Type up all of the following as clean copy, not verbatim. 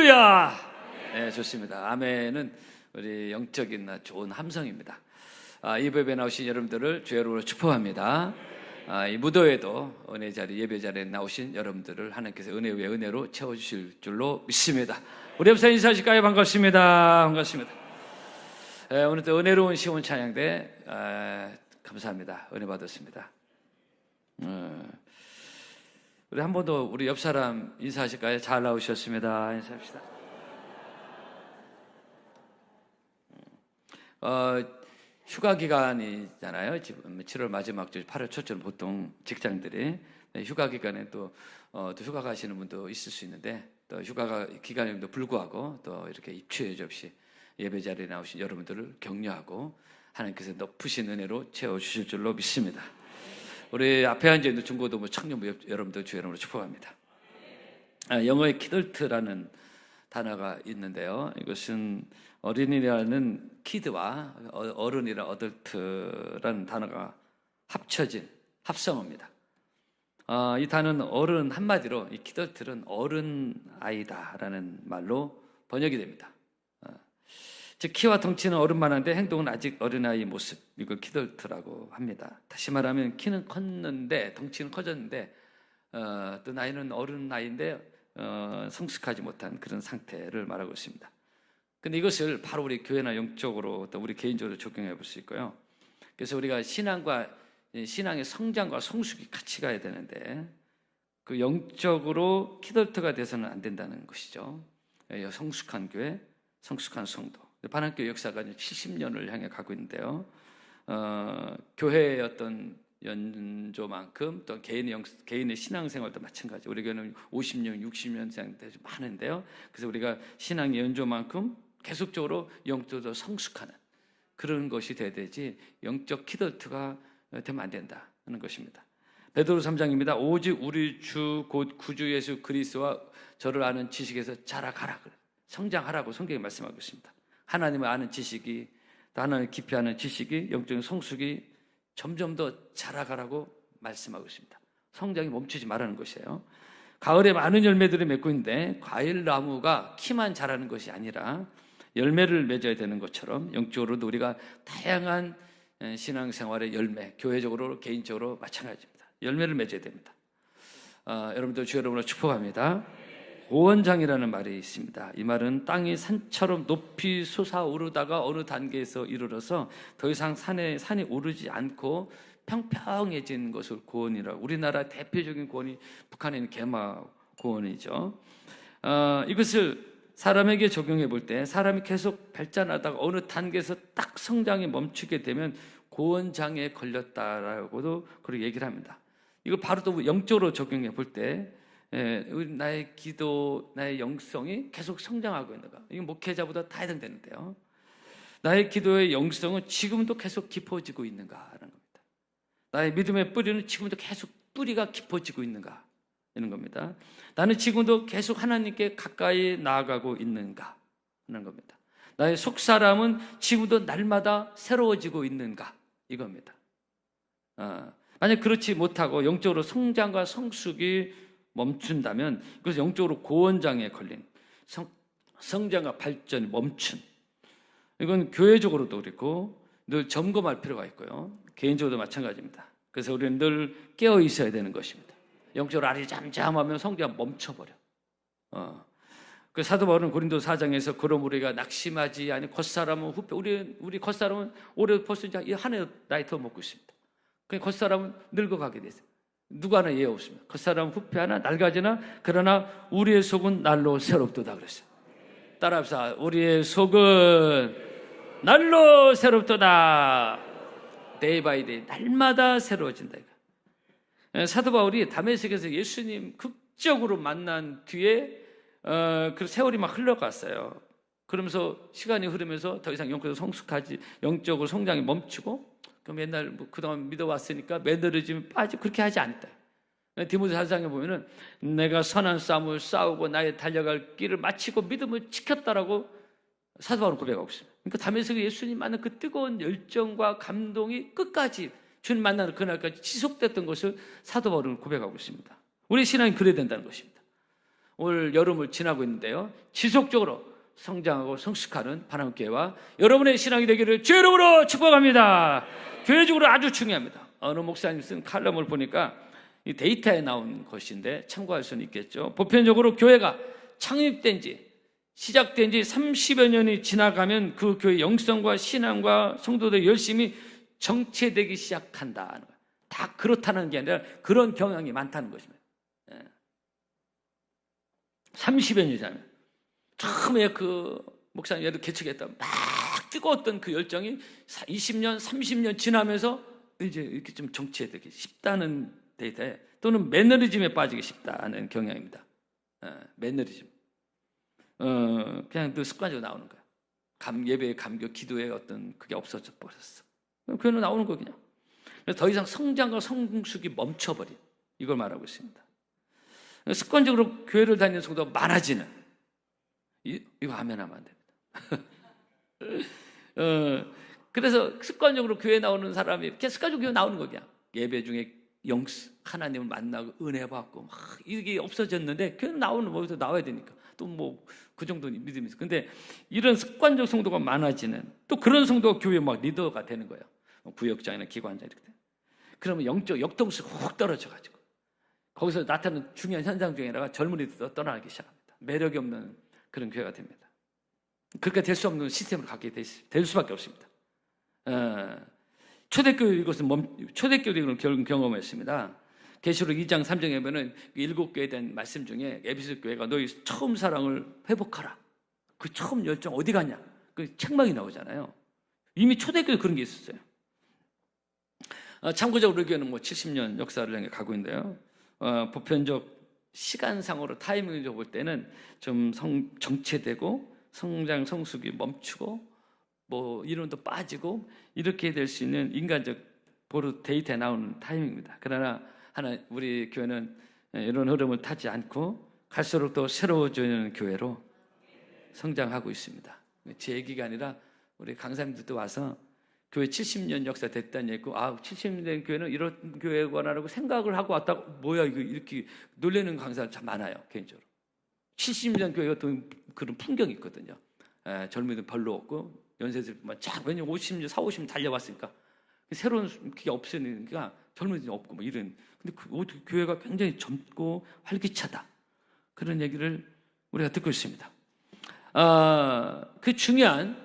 할렐루야! 네, 좋습니다. 아멘은 우리 영적인 좋은 함성입니다. 이 예배에 나오신 여러분들을 주의 이름으로 축복합니다. 이 무도에도 은혜 자리, 예배 자리에 나오신 여러분들을 하나님께서 은혜 위에 은혜로 채워주실 줄로 믿습니다. 우리 옆에 인사하실까요? 반갑습니다. 반갑습니다. 오늘 또 은혜로운 시온 찬양대 감사합니다. 은혜 받았습니다. 우리 한 번 더 우리 옆 사람 인사하실까요? 잘 나오셨습니다. 인사합시다. 휴가 기간이잖아요. 지금 7월 마지막 주, 8월 초쯤 보통 직장들이 휴가 기간에 또 휴가 가시는 분도 있을 수 있는데, 또 휴가 기간에도 불구하고 또 이렇게 입추의 없이 예배 자리에 나오신 여러분들을 격려하고 하나님께서 높으신 은혜로 채워주실 줄로 믿습니다. 우리 앞에 앉아있는 중고등부 청년부 여러분들 주의 이름으로 축복합니다. 영어의 키덜트라는 단어가 있는데요. 이것은 어린이라는 키드와 어른이라 어덜트라는 단어가 합쳐진 합성어입니다. 이 단어는 어른, 한마디로 이 키덜트는 어른 아이다라는 말로 번역이 됩니다. 즉 키와 덩치는 어른만한데 행동은 아직 어린아이 모습, 이걸 키덜트라고 합니다. 다시 말하면 키는 컸는데 덩치는 커졌는데 또 나이는 어른 나이인데 성숙하지 못한 그런 상태를 말하고 있습니다. 근데 이것을 바로 우리 교회나 영적으로 또 우리 개인적으로 적용해 볼 수 있고요. 그래서 우리가 신앙의 성장과 성숙이 같이 가야 되는데 그 영적으로 키덜트가 돼서는 안 된다는 것이죠. 성숙한 교회, 성숙한 성도. 반환교회 역사가 70년을 향해 가고 있는데요. 교회의 어떤 연조만큼 또 개인의 신앙생활도 마찬가지. 우리 교회는 50년, 60년생 많은데요. 그래서 우리가 신앙의 연조만큼 계속적으로 영적으로 성숙하는 그런 것이 돼야 되지 영적 키덜트가 되면 안 된다는 것입니다. 베드로 3장입니다. 오직 우리 주 곧 구주 예수 그리스도와 저를 아는 지식에서 자라가라, 성장하라고 성경이 말씀하고 있습니다. 하나님을 아는 지식이, 또 하나님을 깊이 아는 지식이, 영적인 성숙이 점점 더 자라가라고 말씀하고 있습니다. 성장이 멈추지 말라는 것이에요. 가을에 많은 열매들을 맺고 있는데 과일나무가 키만 자라는 것이 아니라 열매를 맺어야 되는 것처럼 영적으로도 우리가 다양한 신앙생활의 열매, 교회적으로 개인적으로 마찬가지입니다. 열매를 맺어야 됩니다. 여러분들 주의 이름으로 축복합니다. 고원장이라는 말이 있습니다. 이 말은 땅이 산처럼 높이 솟아오르다가 어느 단계에서 이르러서 더 이상 산이 오르지 않고 평평해진 것을 고원이라고. 우리나라 대표적인 고원이 북한에 있는 개마 고원이죠. 이것을 사람에게 적용해 볼 때 사람이 계속 발전하다가 어느 단계에서 딱 성장이 멈추게 되면 고원장애에 걸렸다라고도 그렇게 얘기를 합니다. 이걸 바로 또 영적으로 적용해 볼 때 나의 기도, 나의 영성이 계속 성장하고 있는가? 이건 목회자보다 다 해당되는데요. 나의 기도의 영성은 지금도 계속 깊어지고 있는가 하는 겁니다. 나의 믿음의 뿌리는 지금도 계속 뿌리가 깊어지고 있는가 하는 겁니다. 나는 지금도 계속 하나님께 가까이 나아가고 있는가 하는 겁니다. 나의 속사람은 지금도 날마다 새로워지고 있는가 이겁니다. 만약 그렇지 못하고 영적으로 성장과 성숙이 멈춘다면 그래서 영적으로 고원장애에 걸린 성장과 발전이 멈춘, 이건 교회적으로도 그렇고 늘 점검할 필요가 있고요. 개인적으로도 마찬가지입니다. 그래서 우리는 늘 깨어 있어야 되는 것입니다. 영적으로 아리잠잠하면 성장이 멈춰버려. 그 사도 바울은 고린도 4장에서 그럼 우리가 낙심하지 아니 겉사람은 후패. 우리 겉사람은 올해 벌써 이제 한 해 나이 더 먹고 있습니다. 그 겉사람은 늙어가게 됐어요. 누구 하나 예 없습니다. 겉사람은 후패하나 낡아지나 그러나 우리의 속은 날로 새롭도다 그랬어요. 따라합시다. 우리의 속은 날로 새롭도다. 데이 바이 데이, 날마다 새로워진다. 사도 바울이 다메섹에서 예수님 극적으로 만난 뒤에 그 세월이 막 흘러갔어요. 그러면서 시간이 흐르면서 더 이상 영적으로 성숙하지, 영적으로 성장이 멈추고, 그럼 옛날 그동안 믿어왔으니까 매너리즘이 빠지고 그렇게 하지 않다. 디모데 4장에 보면은 내가 선한 싸움을 싸우고 나의 달려갈 길을 마치고 믿음을 지켰다라고 사도 바울은 고백하고 있습니다. 그러니까 다메섹에 예수님 만난 그 뜨거운 열정과 감동이 끝까지 주님 만나는 그날까지 지속됐던 것을 사도 바울은 고백하고 있습니다. 우리 신앙이 그래야 된다는 것입니다. 올 여름을 지나고 있는데요. 지속적으로 성장하고 성숙하는 바람교회와 여러분의 신앙이 되기를 주의 이름으로 축복합니다. 교회적으로 아주 중요합니다. 어느 목사님 쓴 칼럼을 보니까 이 데이터에 나온 것인데 참고할 수는 있겠죠. 보편적으로 교회가 창립된 지 시작된 지 30여 년이 지나가면 그 교회 영성과 신앙과 성도들이 열심히 정체되기 시작한다. 다 그렇다는 게 아니라 그런 경향이 많다는 것입니다. 30여 년이 지나면 처음에 그 목사님 예를 개척했다 막 뜨거웠던 그 열정이 20년, 30년 지나면서 이제 이렇게 좀 정체되기 쉽다는 데이터에, 또는 매너리즘에 빠지기 쉽다는 경향입니다. 매너리즘. 그냥 늘 습관적으로 나오는 거야. 예배의 감격, 기도의 어떤 그게 없어져 버렸어. 교회는 나오는 거 그냥. 그래서 더 이상 성장과 성숙이 멈춰버린, 이걸 말하고 있습니다. 습관적으로 교회를 다니는 성도가 많아지는, 이거 하면 안 됩니다. 그래서 습관적으로 교회 나오는 사람이 그냥 습관적으로 교회 나오는 거 그냥. 예배 중에 하나님을 만나고 은혜 받고 막 이게 없어졌는데 교회는 나오는 뭐부터 나와야 되니까 또 뭐 그 정도 믿음이 있어. 근데 이런 습관적 성도가 많아지는, 또 그런 성도가 교회 막 리더가 되는 거예요. 구역장이나 기관장 이렇게 돼. 그러면 영적 역동수가 훅 떨어져가지고 거기서 나타나는 중요한 현상 중에 하나가 젊은이들도 떠나기 시작합니다. 매력이 없는 그런 교회가 됩니다. 그렇게 될 수 없는 시스템을 갖게 될 수밖에 없습니다. 초대교회 이것은 초대교회 이걸 경험했습니다. 계시록 2장 3장에 보면은 7교회에 대한 말씀 중에 에베소 교회가 너희 처음 사랑을 회복하라. 그 처음 열정 어디 갔냐? 그 책망이 나오잖아요. 이미 초대교회 그런 게 있었어요. 참고적으로 우리 교회는 70년 역사를 향해 가고 있는데요. 보편적 시간상으로 타이밍을 볼 때는 좀 정체되고 성장 성숙이 멈추고 뭐 이론도 빠지고 이렇게 될 수 있는 인간적 보루 데이터에 나오는 타이밍입니다. 그러나 우리 교회는 이런 흐름을 타지 않고 갈수록 더 새로워지는 교회로 성장하고 있습니다. 제 얘기가 아니라 우리 강사님들도 와서 교회 70년 역사 됐다는 얘기고, 70년 된 교회는 이런 교회구나라고 생각을 하고 왔다고, 뭐야 이거 이렇게 놀라는 강사가 참 많아요. 개인적으로 70년 교회 어떤 그런 풍경이 있거든요. 젊은이들 별로 없고 연세들만 쫙, 왜냐면 50년, 40, 50년 달려왔으니까 새로운 게 없으니까 젊은이들이 없고 뭐 이런. 근데 어떻게 교회가 굉장히 젊고 활기차다, 그런 얘기를 우리가 듣고 있습니다. 그 중요한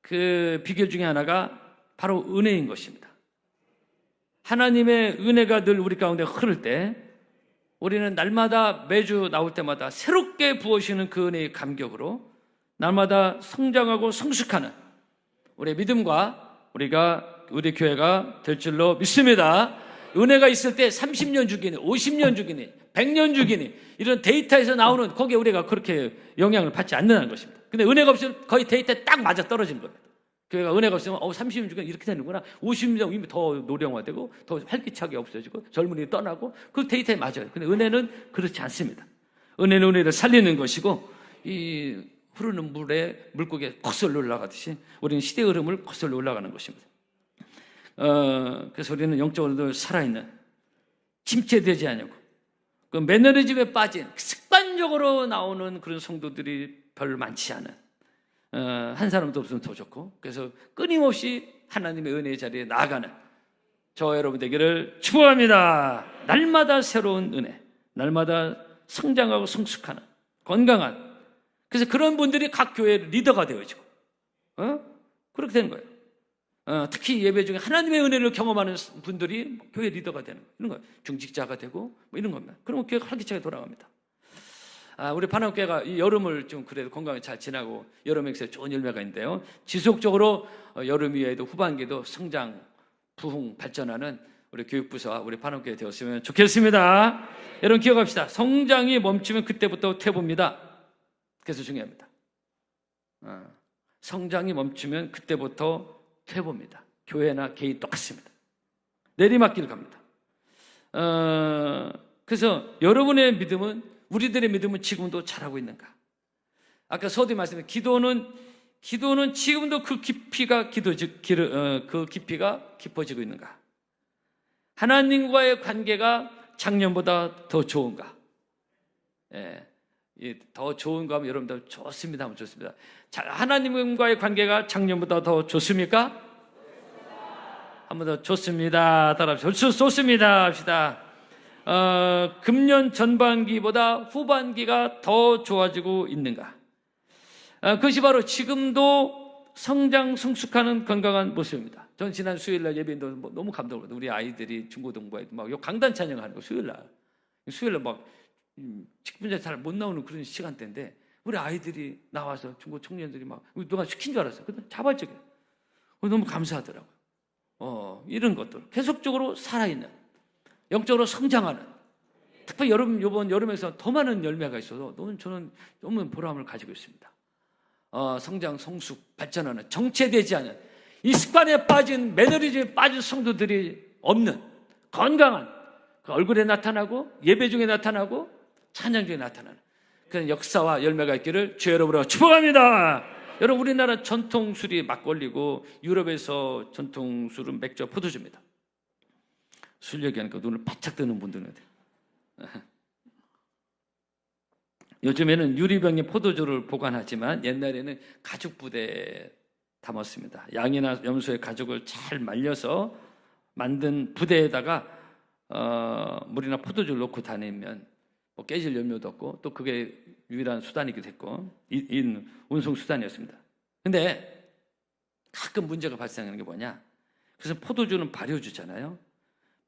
그 비결 중에 하나가 바로 은혜인 것입니다. 하나님의 은혜가 늘 우리 가운데 흐를 때 우리는 날마다 매주 나올 때마다 새롭게 부어지는 그 은혜의 감격으로 날마다 성장하고 성숙하는 우리의 믿음과 우리 교회가 될 줄로 믿습니다. 은혜가 있을 때 30년 주기니 50년 주기니 100년 주기니 이런 데이터에서 나오는 거기에 우리가 그렇게 영향을 받지 않는다는 것입니다. 근데 은혜가 없으면 거의 데이터에 딱 맞아 떨어지는 겁니다. 교회가 은혜가 없으면 30년 주기니 이렇게 되는구나, 50년 이미 더 노령화되고 더 활기차게 없어지고 젊은이 떠나고, 그 데이터에 맞아요. 근데 은혜는 그렇지 않습니다. 은혜는 은혜를 살리는 것이고, 이 흐르는 물고기에 거슬러 올라가듯이 우리는 시대의 흐름을 거슬러 올라가는 것입니다. 그래서 우리는 영적으로 살아있는, 침체되지 않고 그 매너리즘에 빠진 습관적으로 나오는 그런 성도들이 별로 많지 않은, 한 사람도 없으면 더 좋고, 그래서 끊임없이 하나님의 은혜의 자리에 나아가는 저와 여러분 되기를 축복합니다. 날마다 새로운 은혜, 날마다 성장하고 성숙하는 건강한, 그래서 그런 분들이 각 교회의 리더가 되어지고 그렇게 되는 거예요. 특히 예배 중에 하나님의 은혜를 경험하는 분들이 교회 리더가 되는 거예요. 이런 거예요. 중직자가 되고 뭐 이런 겁니다. 그러면 교회가 활기차게 돌아갑니다. 우리 파남교회가 이 여름을 좀 그래도 건강하게 잘 지나고 여름에 좋은 열매가 있는데요. 지속적으로 여름 이후에도 후반기도 성장, 부흥, 발전하는 우리 교육부서와 우리 파남교회 되었으면 좋겠습니다. 여러분 기억합시다. 성장이 멈추면 그때부터 퇴보입니다. 그래서 중요합니다. 성장이 멈추면 그때부터 퇴보입니다. 교회나 개인 똑같습니다. 내리막길 갑니다. 그래서 여러분의 믿음은, 우리들의 믿음은 지금도 잘하고 있는가? 아까 서두에 말씀드린 기도는 지금도 그 깊이가 깊어지고 있는가? 하나님과의 관계가 작년보다 더 좋은가? 더 좋은 거 하면 여러분들 좋습니다 하면 좋습니다. 자, 하나님과의 관계가 작년보다 더 좋습니까? 한 번 더 좋습니다. 따라합시다. 좋습니다 합시다. 금년 전반기보다 후반기가 더 좋아지고 있는가? 그것이 바로 지금도 성장 성숙하는 건강한 모습입니다. 전 지난 수요일날 예배인도 너무 감동을 받아요. 우리 아이들이 중고등부에 막 강단 찬양하는 거 수요일날 막 직분자 잘 못 나오는 그런 시간대인데 우리 아이들이 나와서 중고 청년들이 막 누가 시킨 줄 알았어요. 근데 자발적이에요. 너무 감사하더라고요. 이런 것들 계속적으로 살아있는 영적으로 성장하는, 특히 이번 여름에서 더 많은 열매가 있어서 저는 너무 보람을 가지고 있습니다. 성장, 성숙, 발전하는, 정체되지 않은, 이 습관에 빠진, 매너리즘에 빠진 성도들이 없는 건강한, 그 얼굴에 나타나고 예배 중에 나타나고 찬양 중에 나타나는 그런 역사와 열매가 있기를 주 여러분으로 축복합니다. 여러분, 우리나라 전통술이 막걸리고 유럽에서 전통술은 맥주와 포도주입니다. 술 얘기하니까 눈을 바짝 뜨는 분들은 요즘에는 유리병에 포도주를 보관하지만 옛날에는 가죽 부대에 담았습니다. 양이나 염소의 가죽을 잘 말려서 만든 부대에다가 물이나 포도주를 넣고 다니면 뭐 깨질 염려도 없고 또 그게 유일한 수단이기도 했고 운송 수단이었습니다. 근데 가끔 문제가 발생하는 게 뭐냐? 그래서 포도주는 발효주잖아요.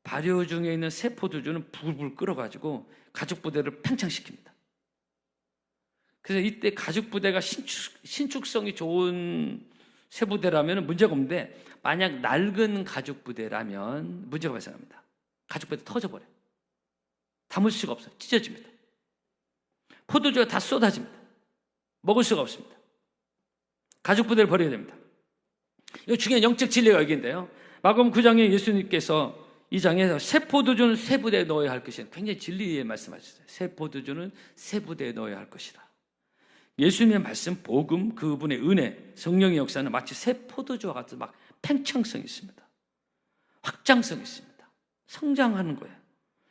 발효 중에 있는 새 포도주는 불불 끓어가지고 가죽 부대를 팽창시킵니다. 그래서 이때 가죽 부대가 신축성이 좋은 새 부대라면 문제가 없는데 만약 낡은 가죽 부대라면 문제가 발생합니다. 가죽 부대 터져버려요. 담을 수가 없어요. 찢어집니다. 포도주가 다 쏟아집니다. 먹을 수가 없습니다. 가죽 부대를 버려야 됩니다. 이 중요한 영적 진리가 여기인데요. 마가복음 9장에 예수님께서 이 장에서 새 포도주는 새 부대에 넣어야 할 것이다. 굉장히 진리의 말씀하셨어요. 새 포도주는 새 부대에 넣어야 할 것이다. 예수님의 말씀, 복음, 그분의 은혜, 성령의 역사는 마치 새 포도주와 같은 막 팽창성이 있습니다. 확장성이 있습니다. 성장하는 거예요.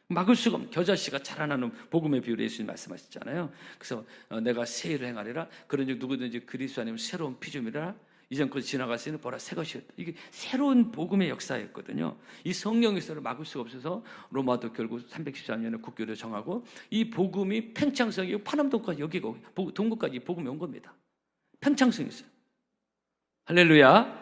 막을 수가 없는, 겨자씨가 자라나는 복음의 비유를 예수님 말씀하셨잖아요. 그래서 내가 새 일을 행하리라. 그런즉 누구든지 그리스도 아니면 새로운 피조물이라. 이전 것이 지나갔으니 보라 새 것이었다. 이게 새로운 복음의 역사였거든요. 이 성령의 역사를 막을 수가 없어서 로마도 결국 313년에 국교를 정하고 이 복음이 팽창성이 파남동까지 여기고 동국까지 복음이 온 겁니다. 팽창성이 있어요. 할렐루야.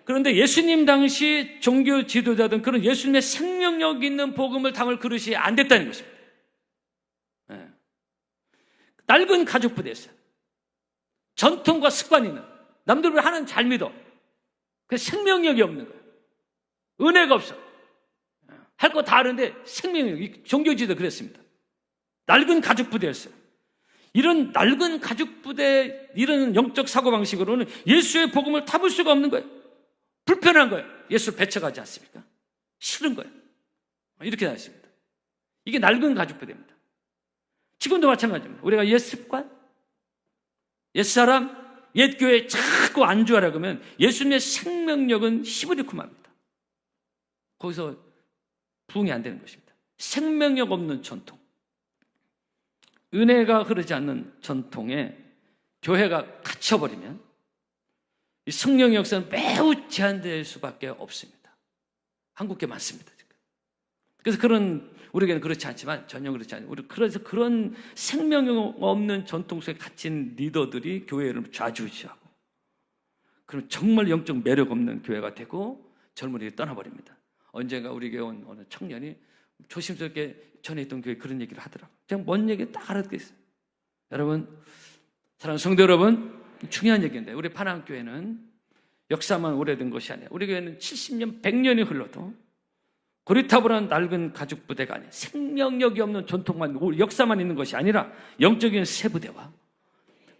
그런데 예수님 당시 종교 지도자든 그런 예수님의 생명력 있는 복음을 담을 그릇이 안 됐다는 것입니다. 네. 낡은 가죽 부대였어요. 전통과 습관이 있는, 남들보다 하나님 잘 믿어. 그 생명력이 없는 거예요. 은혜가 없어. 할 거 다 하는데 생명력, 종교 지도 그랬습니다. 낡은 가죽 부대였어요. 이런 낡은 가죽 부대, 이런 영적 사고방식으로는 예수의 복음을 담을 수가 없는 거예요. 불편한 거예요. 예수를 배척하지 않습니까? 싫은 거예요. 이렇게 다 있습니다. 이게 낡은 가죽 부대입니다. 지금도 마찬가지입니다. 우리가 옛 습관, 옛 사람, 옛 교회에 자꾸 안주하라 그러면 예수님의 생명력은 히브리쿰합니다. 거기서 부응이 안 되는 것입니다. 생명력 없는 전통, 은혜가 흐르지 않는 전통에 교회가 갇혀버리면 이 성령의 역사는 매우 제한될 수밖에 없습니다. 한국에 많습니다. 그래서 우리에게는 그렇지 않지만 전혀 그렇지 않아요. 그래서 그런 생명력 없는 전통 속에 갇힌 리더들이 교회를 좌지우지하고, 그럼 정말 영적 매력 없는 교회가 되고 젊은이들이 떠나버립니다. 언젠가 우리 교회 온 어느 청년이 조심스럽게 전에 있던 교회 그런 얘기를 하더라고요. 그냥 뭔 얘기 딱 알아듣겠어요. 여러분, 사랑하는 성도 여러분, 중요한 얘기인데 우리 파남교회는 역사만 오래된 것이 아니에요. 우리 교회는 70년, 100년이 흘러도 고리타분한 낡은 가죽 부대가 아니에요. 생명력이 없는 전통만, 역사만 있는 것이 아니라 영적인 새 부대와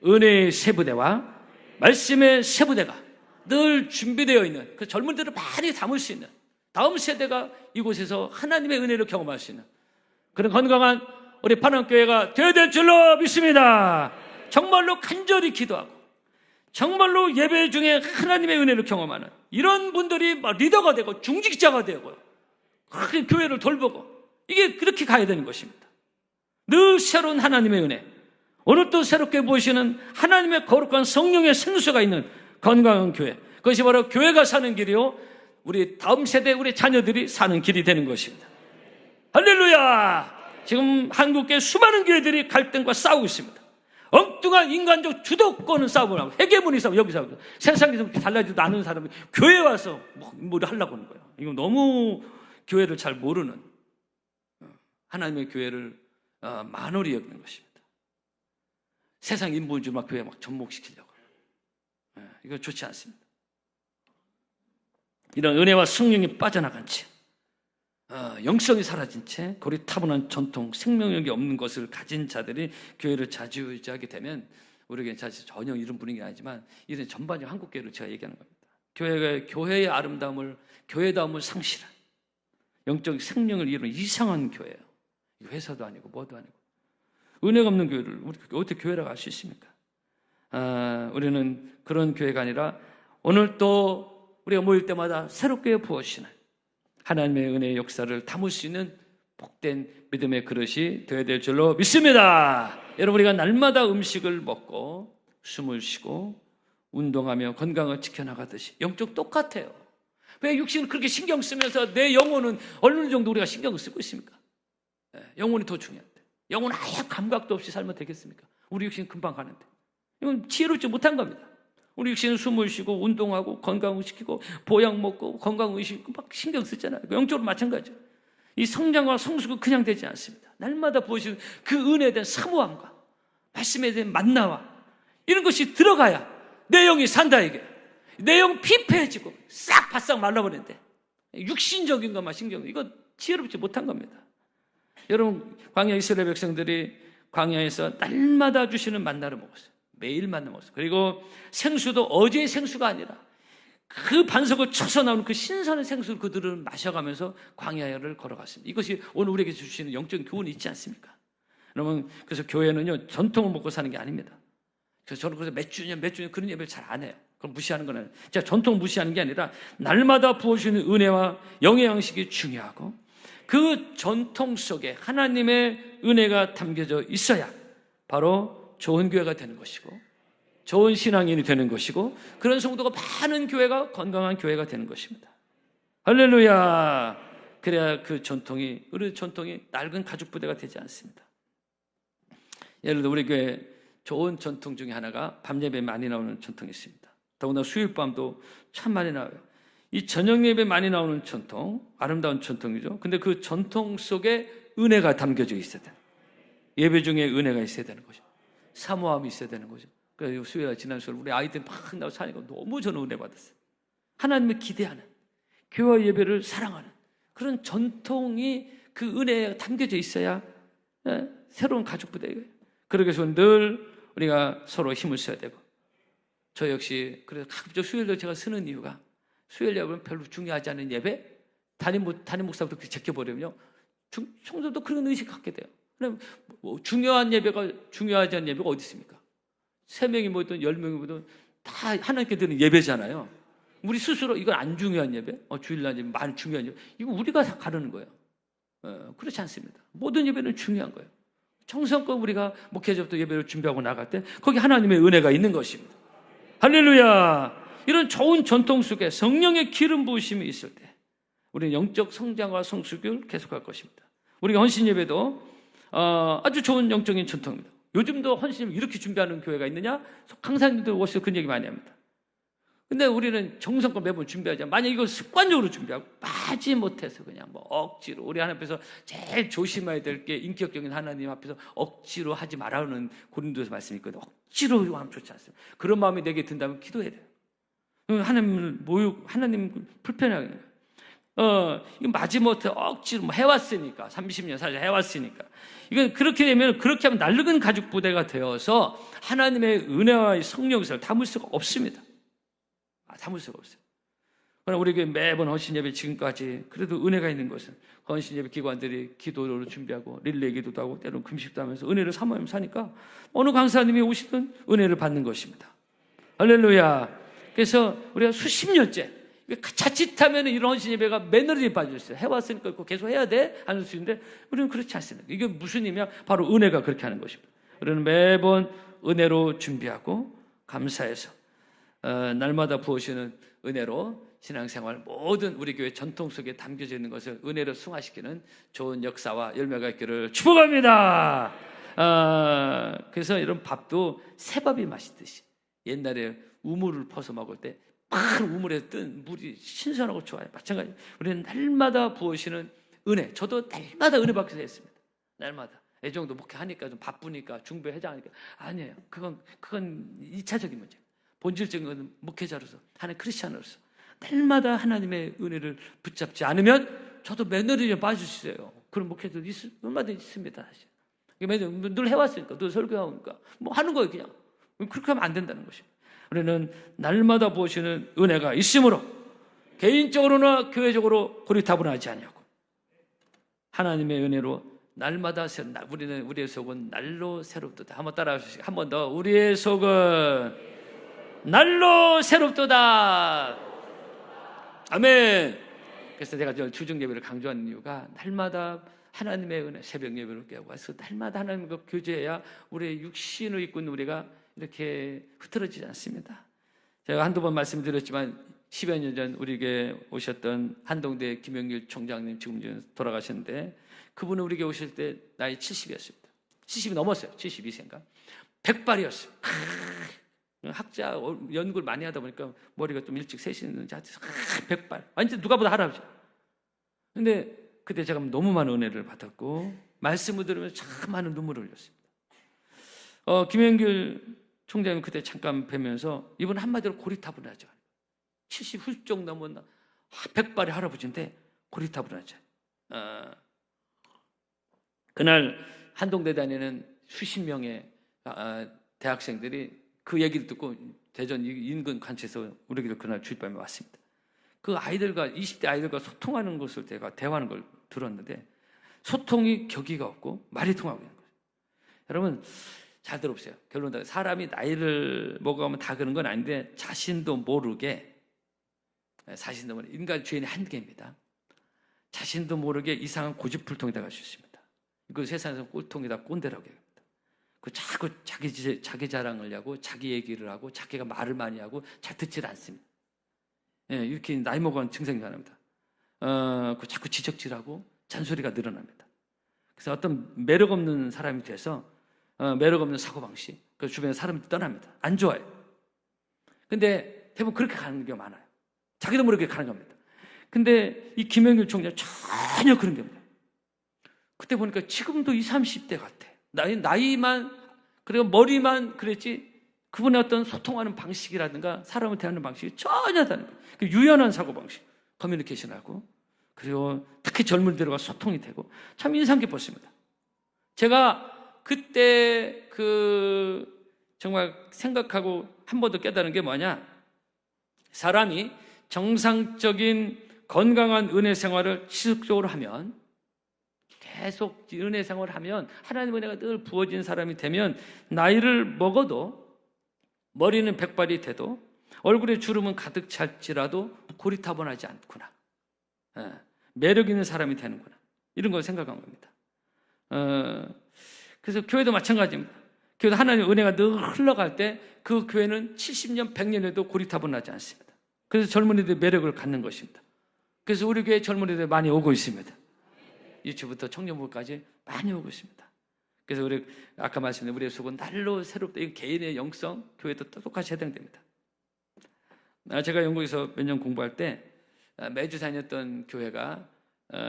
은혜의 새 부대와 말씀의 새 부대가 늘 준비되어 있는, 그 젊은이들을 많이 담을 수 있는 다음 세대가 이곳에서 하나님의 은혜를 경험할 수 있는 그런 건강한 우리 파남교회가 되어야 될 줄로 믿습니다. 정말로 간절히 기도하고 정말로 예배 중에 하나님의 은혜를 경험하는 이런 분들이 리더가 되고 중직자가 되고 그렇게 교회를 돌보고, 이게 그렇게 가야 되는 것입니다. 늘 새로운 하나님의 은혜, 오늘도 새롭게 보시는 하나님의 거룩한 성령의 생수가 있는 건강한 교회, 그것이 바로 교회가 사는 길이요, 우리 다음 세대 우리 자녀들이 사는 길이 되는 것입니다. 할렐루야! 지금 한국의 수많은 교회들이 갈등과 싸우고 있습니다. 엉뚱한 인간적 주도권 싸움을 하고 헤게모니 싸움, 여기서 하고 세상에서 달라지도 않은 사람이 교회에 와서 뭘 하려고 하는 거예요. 이거 너무 교회를 잘 모르는, 하나님의 교회를 만홀히 여기는 것입니다. 세상 인본주의 교회 막 접목시키려고. 이거 좋지 않습니다. 이런 은혜와 성령이 빠져나간 채, 영성이 사라진 채 고리타분한 전통, 생명력이 없는 것을 가진 자들이 교회를 좌지우지하게 되면 우리에게는 사실 전혀 이런 분위기는 아니지만 이런 전반적인 한국 교회를 제가 얘기하는 겁니다. 교회의 아름다움을, 교회다움을 상실한 영적 생명을 이루는 이상한 교회예요. 회사도 아니고 뭐도 아니고. 은혜가 없는 교회를 우리 어떻게 교회라고 할 수 있습니까? 우리는 그런 교회가 아니라 오늘 또 우리가 모일 때마다 새롭게 부어지는 하나님의 은혜의 역사를 담을 수 있는 복된 믿음의 그릇이 되어야 될 줄로 믿습니다. 여러분, 우리가 날마다 음식을 먹고 숨을 쉬고 운동하며 건강을 지켜나가듯이 영적 똑같아요. 왜 육신을 그렇게 신경 쓰면서 내 영혼은 어느 정도 우리가 신경을 쓰고 있습니까? 영혼이 더 중요한데, 영혼은 아예 감각도 없이 살면 되겠습니까? 우리 육신은 금방 가는데. 이건 지혜롭지 못한 겁니다. 우리 육신은 숨을 쉬고 운동하고 건강을 지키고 보약 먹고 건강의식 막 신경 쓰잖아요. 영적으로 마찬가지죠. 이 성장과 성숙은 그냥 되지 않습니다. 날마다 보시는 그 은혜에 대한 사모함과 말씀에 대한 만나와 이런 것이 들어가야 내 영이 산다, 이게. 내 영 피폐해지고 싹 바싹 말라버리는데 육신적인 것만 신경, 이거 지혜롭지 못한 겁니다. 여러분, 광야 이스라엘 백성들이 광야에서 날마다 주시는 만나를 먹었어요. 매일 만나 먹었어요. 그리고 생수도 어제의 생수가 아니라 그 반석을 쳐서 나오는 그 신선한 생수를 그들은 마셔가면서 광야를 걸어갔습니다. 이것이 오늘 우리에게 주시는 영적인 교훈이 있지 않습니까? 여러분, 그래서 교회는요, 전통을 먹고 사는 게 아닙니다. 그래서 저는 그래서 몇 주년 그런 예배를 잘 안 해요. 그럼 무시하는 거는, 제가 전통 무시하는 게 아니라 날마다 부어주시는 은혜와 영의 양식이 중요하고 그 전통 속에 하나님의 은혜가 담겨져 있어야 바로 좋은 교회가 되는 것이고 좋은 신앙인이 되는 것이고 그런 성도가 많은 교회가 건강한 교회가 되는 것입니다. 할렐루야. 그래야 그 전통이, 우리 전통이 낡은 가죽 부대가 되지 않습니다. 예를 들어 우리 교회 좋은 전통 중에 하나가 밤 예배 많이 나오는 전통이 있습니다. 더구나 수요일 밤도 참 많이 나와요. 이 저녁 예배 많이 나오는 전통, 아름다운 전통이죠. 근데 그 전통 속에 은혜가 담겨져 있어야 돼요. 예배 중에 은혜가 있어야 되는 거죠. 사모함이 있어야 되는 거죠. 그래서 수요일 지난 수요일 우리 아이들 막 나와서 사니까 너무 저는 은혜 받았어요. 하나님을 기대하는, 교회 예배를 사랑하는 그런 전통이 그 은혜에 담겨져 있어야 새로운 가족 부대예요. 그러기 위해서 늘 우리가 서로 힘을 써야 되고, 저 역시 그래서 가급적 수요일도 제가 쓰는 이유가, 수요일 예배는 별로 중요하지 않은 예배, 담임 목사부터 그렇게 제껴버리면요, 성도도 그런 의식 갖게 돼요. 뭐 중요한 예배가, 중요하지 않은 예배가 어디 있습니까? 3명이 모이든 10명이 모이든 다 하나님께 드리는 예배잖아요. 우리 스스로 이건 안 중요한 예배, 주일날 예배, 많이 중요한 예배, 이거 우리가 다 가르는 거예요. 그렇지 않습니다. 모든 예배는 중요한 거예요. 정성껏 우리가 목회자부터 예배를 준비하고 나갈 때 거기 하나님의 은혜가 있는 것입니다. 할렐루야. 이런 좋은 전통 속에 성령의 기름 부으심이 있을 때 우리는 영적 성장과 성숙을 계속할 것입니다. 우리가 헌신 예배도 아주 좋은 영적인 전통입니다. 요즘도 헌신 예배 이렇게 준비하는 교회가 있느냐? 강사님들 오셔서 그런 얘기 많이 합니다. 근데 우리는 정성껏 매번 준비하자. 만약 이걸 습관적으로 준비하고 빠지 못해서 그냥 뭐 억지로, 우리 하나님 앞에서 제일 조심해야 될 게 인격적인 하나님 앞에서 억지로 하지 말라는 고린도서 말씀이 있거든요. 억지로 하면 좋지 않습니다. 그런 마음이 내게 든다면 기도해야 돼요. 하나님 불편하게 이거 마지못해 억지로 뭐 해왔으니까, 30년 살자 해왔으니까, 이건 그렇게 되면, 그렇게 하면 낡은 가죽 부대가 되어서 하나님의 은혜와 성령을 담을 수가 없습니다. 담을 수가 없어요. 그러나 우리 교회 매번 헌신 예배 지금까지 그래도 은혜가 있는 것은 헌신 예배 기관들이 기도를 준비하고 릴레이 기도도 하고 때로는 금식도 하면서 은혜를 사모하며 사니까 어느 강사님이 오시든 은혜를 받는 것입니다. 할렐루야. 그래서 우리가 수십 년째 자칫하면 이런 헌신 예배가 매너리에 빠져있어요. 해왔으니까 계속 해야 돼 하는 수 있는데 우리는 그렇지 않습니다. 이게 무슨 의미냐? 바로 은혜가 그렇게 하는 것입니다. 우리는 매번 은혜로 준비하고 감사해서 날마다 부어주시는 은혜로 신앙생활 모든 우리 교회 전통 속에 담겨져 있는 것을 은혜로 승화시키는 좋은 역사와 열매가 있기를 축복합니다. 그래서 이런 밥도 새밥이 맛있듯이 옛날에 우물을 퍼서 먹을 때 막 우물에 뜬 물이 신선하고 좋아요. 마찬가지 우리는 날마다 부어주시는 은혜, 저도 날마다 은혜 받게 되었습니다. 날마다 애정도 목회하니까 좀 바쁘니까 중배 회장하니까 아니에요. 그건 2차적인 문제. 본질적인 건 목회자로서 하나님 크리스찬으로서 날마다 하나님의 은혜를 붙잡지 않으면 저도 매너리에 빠지시세요. 그런 목회자도 얼마나 있습니다. 사실. 매년 늘 해왔으니까, 늘 설교하니까 뭐 하는 거예요 그냥. 그렇게 하면 안 된다는 것이에요. 우리는 날마다 보시는 은혜가 있으므로 개인적으로나 교회적으로 고리타분하지 않냐고. 하나님의 은혜로 날마다 우리의 속은 날로 새롭도다. 한번 따라해 주시죠. 한 번 더. 우리의 속은 날로 새롭도다. 아멘. 그래서 제가 주중 예배를 강조하는 이유가 날마다 하나님의 은혜, 새벽 예배를 깨고 와서 날마다 하나님과 교제해야 우리의 육신을 입고 있는 우리가 이렇게 흐트러지지 않습니다. 제가 한두 번 말씀드렸지만 10여 년 전 우리에게 오셨던 한동대 김영길 총장님 지금 돌아가셨는데 그분은 우리에게 오실 때 나이 70이었습니다. 70이 넘었어요. 72세인가. 백발이었어요. 학자 연구를 많이 하다 보니까 머리가 좀 일찍 새시는지 백발. 완전 누가 보다 할아버지. 근데 그때 제가 너무 많은 은혜를 받았고 말씀을 들으면서 참 많은 눈물을 흘렸습니다. 김영길 총장님 그때 잠깐 뵈면서 이분 한마디로 고리타분하죠. 70 훌쩍 넘은 백발의 할아버지인데 고리타분하죠. 그날 한동대 다니는 수십 명의 대학생들이 그 얘기를 듣고 대전 인근 관치에서 우리에게 그날 주일밤에 왔습니다. 그 아이들과 20대 아이들과 소통하는 것을 제가 대화하는 걸 들었는데 소통이 격의가 없고 말이 통하고 있는 거예요. 여러분 잘 들어보세요. 결론은 사람이 나이를 먹어가면 다 그런 건 아닌데 자신도 모르게 인간 죄인의 한계입니다. 자신도 모르게 이상한 고집불통이 돼갈 수 있습니다. 그 세상에서 꼴통이다 꼰대라고 합니다. 그 자꾸 자기 자랑을 하고 자기 얘기를 하고 자기가 말을 많이 하고 잘 듣질 않습니다. 예, 이렇게 나이 먹은 증상이 나옵니다. 그 자꾸 지적질하고 잔소리가 늘어납니다. 그래서 어떤 매력 없는 사람이 돼서 매력 없는 사고방식, 그 주변에 사람들이 떠납니다. 안 좋아요. 근데 대부분 그렇게 가는 경우가 많아요. 자기도 모르게 가는 겁니다. 근데 이 김영길 총장 전혀 그런 게 없네요. 그때 보니까 지금도 20, 30대 같아. 나이만, 그리고 머리만 그랬지, 그분의 어떤 소통하는 방식이라든가 사람을 대하는 방식이 전혀 다른 거예요. 유연한 사고방식, 커뮤니케이션하고, 그리고 특히 젊은이들과 소통이 되고, 참 인상 깊었습니다. 제가 그때 정말 생각하고 한 번 더 깨달은 게 뭐냐? 사람이 정상적인 건강한 은혜 생활을 지속적으로 하면, 계속 은혜 생활을 하면, 하나님의 은혜가 늘 부어진 사람이 되면 나이를 먹어도 머리는 백발이 돼도 얼굴에 주름은 가득 찰지라도 고리타분하지 않구나. 매력 있는 사람이 되는구나. 이런 걸 생각한 겁니다. 그래서 교회도 마찬가지입니다. 교회도 하나님의 은혜가 늘 흘러갈 때 그 교회는 70년, 100년에도 고리타분하지 않습니다. 그래서 젊은이들의 매력을 갖는 것입니다. 그래서 우리 교회 젊은이들 많이 오고 있습니다. 유치부터 청년부까지 많이 오고 있습니다. 그래서 우리 아까 말씀드린 우리의 속은 날로 새롭다. 이 개인의 영성, 교회도 똑같이 해당됩니다. 제가 영국에서 몇 년 공부할 때 매주 다녔던 교회가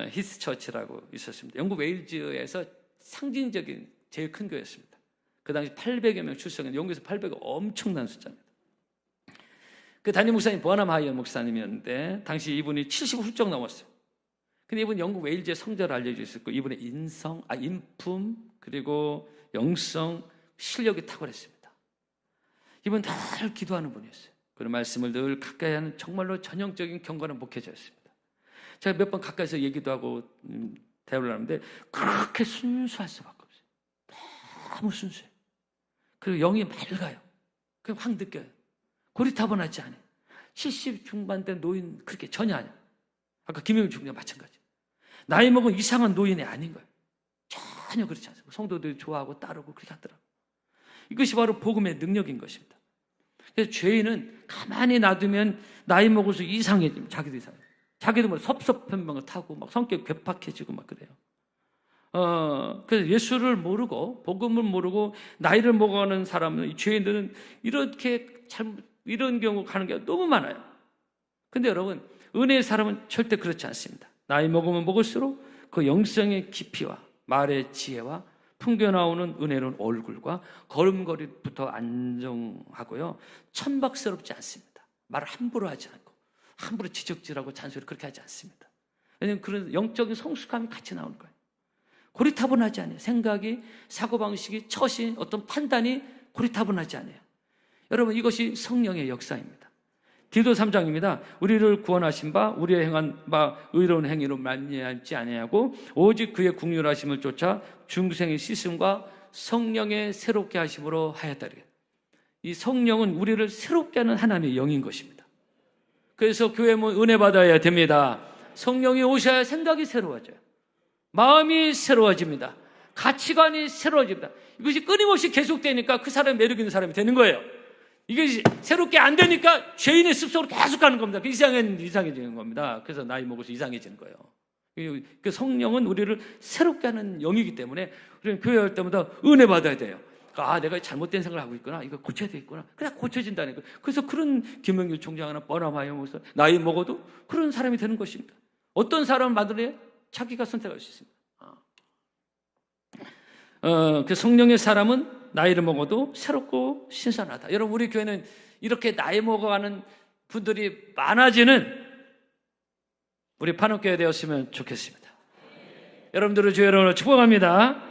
히스처치라고 있었습니다. 영국 웨일즈에서 상징적인 제일 큰 교회였습니다. 그 당시 800여 명 출석했는데 영국에서 800은 엄청난 숫자입니다. 그 담임 목사님 버남 하이어 목사님이었는데 당시 이분이 70 훌쩍 넘었어요. 근데 이분 영국 웨일즈의 성자로 알려져 있었고 이분의 인품 그리고 영성 실력이 탁월했습니다. 이분 늘 기도하는 분이었어요. 그런 말씀을 늘 가까이 하는 정말로 전형적인 경건한 목회자였습니다. 제가 몇 번 가까이서 얘기도 하고 대화를 하는데 그렇게 순수할 수밖에 없어요. 너무 순수해요. 그리고 영이 맑아요. 그냥 확 느껴요. 고리타분하지 않아요. 70 중반대 노인 그렇게 전혀 아니에요. 아까 김영일 총장 마찬가지. 나이 먹은 이상한 노인이 아닌 거예요. 전혀 그렇지 않습니다. 성도들이 좋아하고 따르고 그렇게 하더라고요. 이것이 바로 복음의 능력인 것입니다. 그래서 죄인은 가만히 놔두면 나이 먹어서 이상해집니다. 자기도 이상해. 자기도 뭐 섭섭변명을 타고 막 성격 괴팍해지고 막 그래요. 그래서 예수를 모르고 복음을 모르고 나이를 먹어가는 사람은, 죄인들은 이렇게 이런 경우 가는 게 너무 많아요. 근데 여러분, 은혜의 사람은 절대 그렇지 않습니다. 나이 먹으면 먹을수록 그 영성의 깊이와 말의 지혜와 풍겨나오는 은혜로운 얼굴과 걸음걸이부터 안정하고요, 천박스럽지 않습니다. 말을 함부로 하지 않고 함부로 지적질하고 잔소리 그렇게 하지 않습니다. 왜냐하면 그런 영적인 성숙함이 같이 나오는 거예요. 고리타분하지 않아요. 생각이, 사고방식이, 처신, 어떤 판단이 고리타분하지 않아요. 여러분, 이것이 성령의 역사입니다. 디도 3장입니다. 우리를 구원하신 바 우리의 행한 바 의로운 행위로 말미암지 아니하고 오직 그의 국률하심을 쫓아 중생의 씻음과 성령의 새롭게 하심으로 하였다. 이 성령은 우리를 새롭게 하는 하나님의 영인 것입니다. 그래서 교회 은혜 받아야 됩니다. 성령이 오셔야 생각이 새로워져요. 마음이 새로워집니다. 가치관이 새로워집니다. 이것이 끊임없이 계속되니까 그 사람이 매력 있는 사람이 되는 거예요. 이게 새롭게 안 되니까 죄인의 습성으로 계속 가는 겁니다. 이상해지는 겁니다. 그래서 나이 먹어서 이상해지는 거예요. 그 성령은 우리를 새롭게 하는 영이기 때문에 우리는 교회 할 때마다 은혜 받아야 돼요. 내가 잘못된 생각을 하고 있구나. 이거 고쳐야 되겠구나. 그냥 고쳐진다는 거예요. 그래서 그런 김영길 총장이나 버나마이어 목사, 나이 먹어도 그런 사람이 되는 것입니다. 어떤 사람을 만들어야 자기가 선택할 수 있습니다. 그 성령의 사람은 나이를 먹어도 새롭고 신선하다. 여러분, 우리 교회는 이렇게 나이 먹어가는 분들이 많아지는 우리 판옥교회 되었으면 좋겠습니다. 여러분들을 주의 이름으로 축복합니다.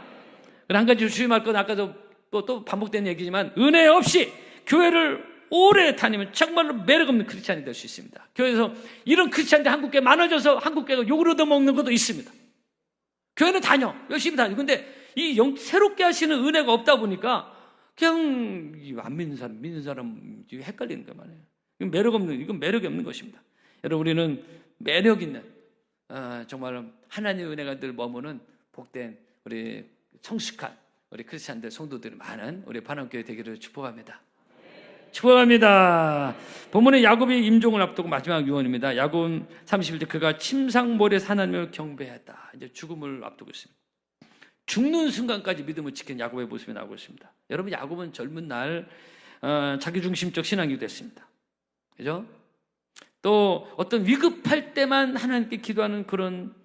한 가지 주의할 건 아까도 또 반복된 얘기지만, 은혜 없이 교회를 오래 다니면 정말로 매력 없는 크리스찬이 될 수 있습니다. 교회에서 이런 크리스찬들이 한국교회 많아져서 한국교회가 욕을 얻어먹는 것도 있습니다. 교회는 다녀, 열심히 다녀. 근데 이 새롭게 하시는 은혜가 없다 보니까 그냥 안 믿는 사람 헷갈리는 거 말이에요. 이건 매력이 없는 것입니다. 여러분, 우리는 매력 있는, 정말 하나님의 은혜가 늘 머무는 복된 우리 성숙한 우리 크리스찬들, 성도들이 많은 우리 반원교회 되기를 축복합니다. 축복합니다. 본문에 야곱이 임종을 앞두고 마지막 유언입니다. 야곱 31절, 그가 침상몰에서 하나님을 경배했다. 이제 죽음을 앞두고 있습니다. 죽는 순간까지 믿음을 지킨 야곱의 모습이 나오고 있습니다. 여러분, 야곱은 젊은 날 자기중심적 신앙이 됐습니다. 그죠? 또 어떤 위급할 때만 하나님께 기도하는 그런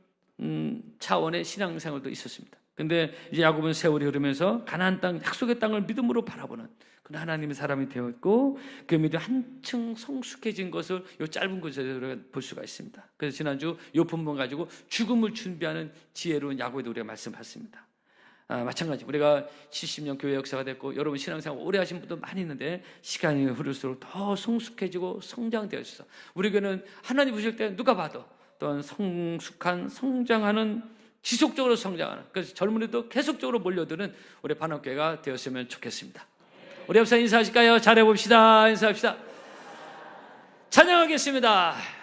차원의 신앙생활도 있었습니다. 근데 이제 야곱은 세월이 흐르면서 가나안 땅, 약속의 땅을 믿음으로 바라보는 그런 하나님의 사람이 되었고, 그 믿음이 한층 성숙해진 것을 이 짧은 곳에서 볼 수가 있습니다. 그래서 지난주 이 본문 가지고 죽음을 준비하는 지혜로운 야곱에 우리가 말씀봤습니다. 마찬가지, 우리가 70년 교회 역사가 됐고 여러분 신앙생활 오래 하신 분도 많이 있는데 시간이 흐를수록 더 성숙해지고 성장되어 있어. 우리 교회는 하나님 부실 때 누가 봐도 또한 성숙한, 성장하는, 지속적으로 성장하는, 그래서 젊은이도 계속적으로 몰려드는 우리 반옥교회가 되었으면 좋겠습니다. 우리 옆사 인사하실까요? 잘해봅시다. 인사합시다. 찬양하겠습니다.